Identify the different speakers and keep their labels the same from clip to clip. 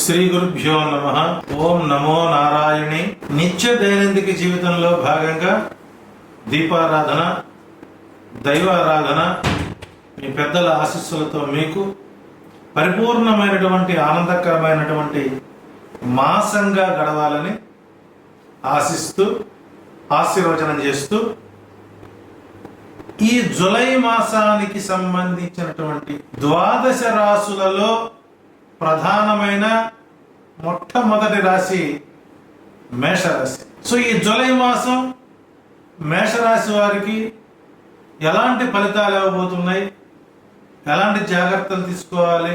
Speaker 1: శ్రీ గురుభ్యో నమః. ఓం నమో నారాయణి. నిత్య దైనందిక జీవితంలో భాగంగా దీపారాధన, దైవారాధన, మీ పెద్దల ఆశీస్సులతో మీకు పరిపూర్ణమైనటువంటి ఆనందకరమైనటువంటి మాసంగా గడవాలని ఆశిస్తూ ఆశీర్వచనం చేస్తూ ఈ జులై మాసానికి సంబంధించినటువంటి ద్వాదశ రాశులలో ప్రధానమైన మొట్టమొదటి రాశి మేషరాశి. సో ఈ జులై మాసం మేషరాశి వారికి ఎలాంటి ఫలితాలు ఇవ్వబోతున్నాయి, ఎలాంటి జాగ్రత్తలు తీసుకోవాలి,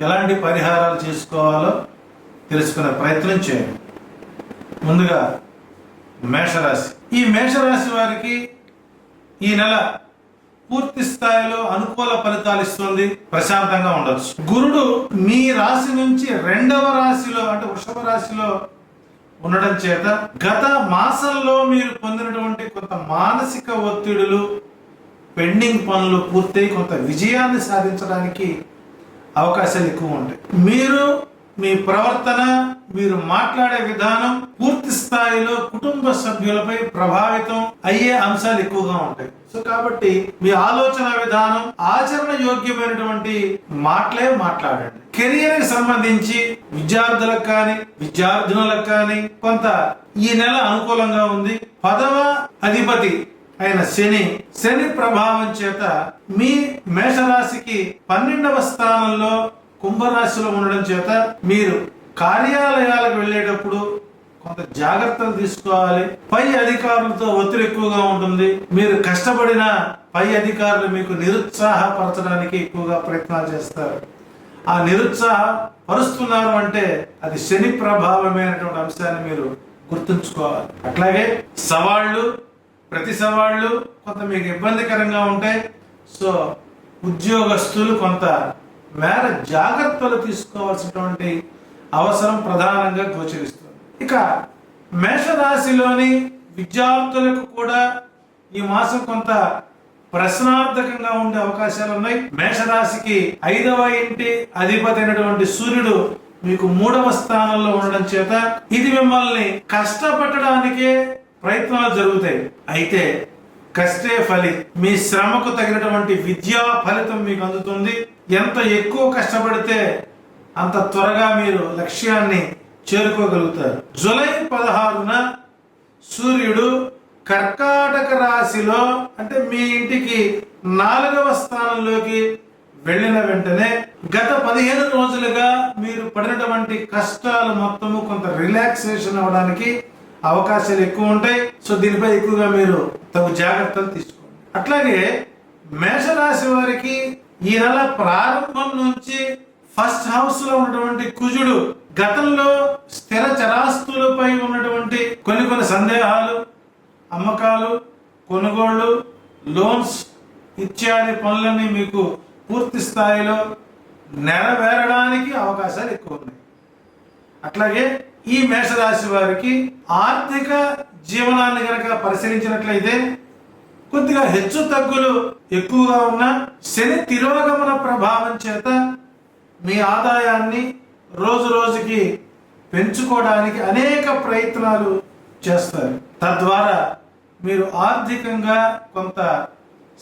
Speaker 1: ఎలాంటి పరిహారాలు చేసుకోవాలో తెలుసుకునే ప్రయత్నం చేయండి. ముందుగా మేషరాశి. ఈ మేషరాశి వారికి ఈ నెల పూర్తి స్థాయిలో అనుకూల ఫలితాలు ఇస్తుంది. ప్రశాంతంగా ఉండొచ్చు. గురుడు మీ రాశి నుంచి రెండవ రాశిలో అంటే వృషభ రాశిలో ఉండడం చేత గత మాసంలో మీరు పొందినటువంటి కొంత మానసిక ఒత్తిడులు, పెండింగ్ పనులు పూర్తయి కొంత విజయాన్ని సాధించడానికి అవకాశాలు ఎక్కువ ఉంటాయి. మీరు మీ ప్రవర్తన, మీరు మాట్లాడే విధానం పూర్తి స్థాయిలో కుటుంబ సభ్యులపై ప్రభావితం అయ్యే అంశాలు ఎక్కువగా ఉంటాయి. సో కాబట్టి మీ ఆలోచన విధానం ఆచరణ యోగ్యమైనటువంటి మాటలే మాట్లాడండి. కెరియర్ కి సంబంధించి విద్యార్థులకు కానీ విద్యార్థినులకు కానీ కొంత ఈ నెల అనుకూలంగా ఉంది. 10వ అధిపతి అయిన శని ప్రభావం చేత మీ మేషరాశికి 12వ స్థానంలో కుంభరాశిలో ఉండడం చేత మీరు కార్యాలయాలకు వెళ్ళేటప్పుడు కొంత జాగ్రత్తలు తీసుకోవాలి. పై అధికారులతో ఒత్తిడి ఎక్కువగా ఉంటుంది. మీరు కష్టపడిన పై అధికారులు మీకు నిరుత్సాహపరచడానికి ఎక్కువగా ప్రయత్నాలు చేస్తారు. ఆ నిరుత్సాహపరుస్తున్నారు అంటే అది శని ప్రభావమైనటువంటి అంశాన్ని మీరు గుర్తుంచుకోవాలి. అట్లాగే ప్రతి సవాళ్ళు కొంత మీకు ఇబ్బందికరంగా ఉంటాయి. సో ఉద్యోగస్తులు కొంత మేర జాగ్రత్తలు తీసుకోవాల్సినటువంటి అవసరం ప్రధానంగా గోచరిస్తుంది. ఇక మేషరాశిలోని విద్యార్థులకు కూడా ఈ మాసం కొంత ప్రశ్నార్థకంగా ఉండే అవకాశాలు ఉన్నాయి. మేషరాశికి 5వ ఇంటి అధిపతి అయినటువంటి సూర్యుడు మీకు 3వ స్థానంలో ఉండడం చేత ఇది మిమ్మల్ని కష్టపెట్టడానికే ప్రయత్నాలు జరుగుతాయి. అయితే కష్టే ఫలి, మీ శ్రమకు తగినటువంటి విద్యా ఫలితం మీకు అందుతుంది. ఎంత ఎక్కువ కష్టపడితే అంత త్వరగా మీరు లక్ష్యాన్ని చేరుకోగలుగుతారు. జూలై 16న సూర్యుడు కర్కాటక రాశిలో అంటే మీ ఇంటికి 4వ స్థానంలోకి వెళ్ళిన వెంటనే గత 15 రోజులుగా మీరు పడినటువంటి కష్టాలు మొత్తము కొంత రిలాక్సేషన్ అవ్వడానికి అవకాశాలు ఎక్కువ ఉంటాయి. సో దీనిపై ఎక్కువగా మీరు తగు జాగ్రత్తలు తీసుకోండి. అట్లాగే మేషరాశి వారికి ఈ నెల ప్రారంభం నుంచి ఫస్ట్ హౌస్ లో ఉన్నటువంటి కుజుడు గతంలో స్థిర చరాస్తులపై ఉన్నటువంటి కొన్ని సందేహాలు, అమ్మకాలు, కొనుగోళ్లు, లోన్స్ ఇత్యాది పనులన్నీ మీకు పూర్తి స్థాయిలో నెరవేరడానికి అవకాశాలు ఎక్కువ ఉన్నాయి. అట్లాగే ఈ మేషరాశి వారికి ఆర్థిక జీవనాన్ని కనుక పరిశీలించినట్లయితే కొద్దిగా హెచ్చు తగ్గులు ఎక్కువగా ఉన్న శని తిరోగమన ప్రభావం చేత మీ ఆదాయాన్ని రోజు రోజుకి పెంచుకోవడానికి అనేక ప్రయత్నాలు చేస్తారు. తద్వారా మీరు ఆర్థికంగా కొంత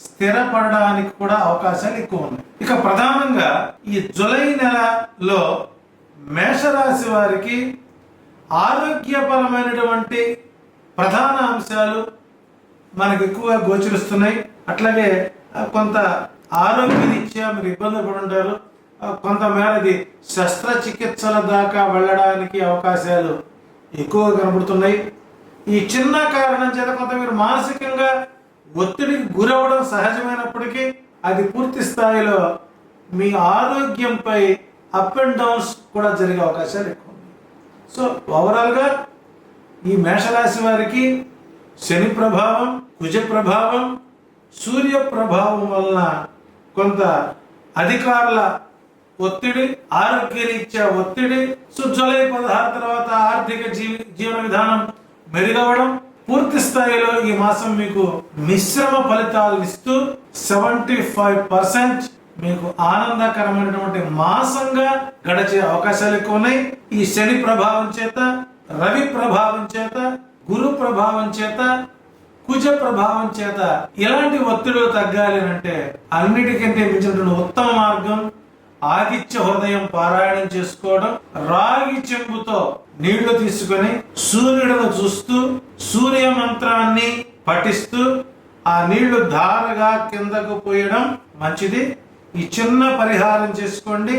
Speaker 1: స్థిరపడడానికి కూడా అవకాశాలు ఎక్కువ ఉన్నాయి. ఇక ప్రధానంగా ఈ జూలై నెలలో మేషరాశి వారికి ఆరోగ్యపరమైనటువంటి ప్రధాన అంశాలు మనకు ఎక్కువగా గోచరిస్తున్నాయి. అట్లాగే కొంత ఆరోగ్యరీత్యా మీరు ఇబ్బంది పడి ఉంటారు. కొంతమేరది శస్త్రచికిత్సల దాకా వెళ్ళడానికి అవకాశాలు ఎక్కువగా కనబడుతున్నాయి. ఈ చిన్న కారణం చేత కొంత మీరు మానసికంగా ఒత్తిడికి గురవడం సహజమైనప్పటికీ అది పూర్తి స్థాయిలో మీ ఆరోగ్యంపై అప్ అండ్ డౌన్స్ కూడా జరిగే అవకాశాలు ఎక్కువ. సో ఓవరాల్గా ఈ మేషరాశి వారికి శని ప్రభావం, కుజ ప్రభావం, సూర్య ప్రభావం వలన కొంత అధికారుల ఒత్తిడి, ఆరోగ్యరీత్యా ఒత్తిడి. సో జూలై 16 తర్వాత ఆర్థిక జీవన విధానం మెరుగవడం, పూర్తి స్థాయిలో ఈ మాసం మీకు మిశ్రమ ఫలితాలు ఇస్తూ 75% మీకు ఆనందకరమైనటువంటి మాసంగా గడిచే అవకాశాలు ఎక్కువ ఉన్నాయి. ఈ శని ప్రభావం చేత, రవి ప్రభావం చేత, గురు ప్రభావం చేత, కుజ ప్రభావం చేత ఇలాంటి ఒత్తిడులు తగ్గాలి అంటే అన్నిటికంటే మించినటువంటి ఉత్తమ మార్గం ఆదిత్య హృదయం పారాయణం చేసుకోవడం. రాగి చెంబుతో నీళ్లు తీసుకొని సూర్యుడును చూస్తూ సూర్య మంత్రాన్ని పఠిస్తూ ఆ నీళ్లు ధారగా కిందకు పోయడం మంచిది. ఈ చిన్న పరిహారం చేసుకోండి.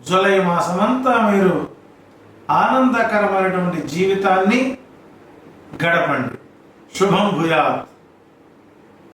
Speaker 1: జూలై మాసమంతా మీరు ఆనందకరమైనటువంటి జీవితాన్ని గడపండి. శుభం భూయాత్.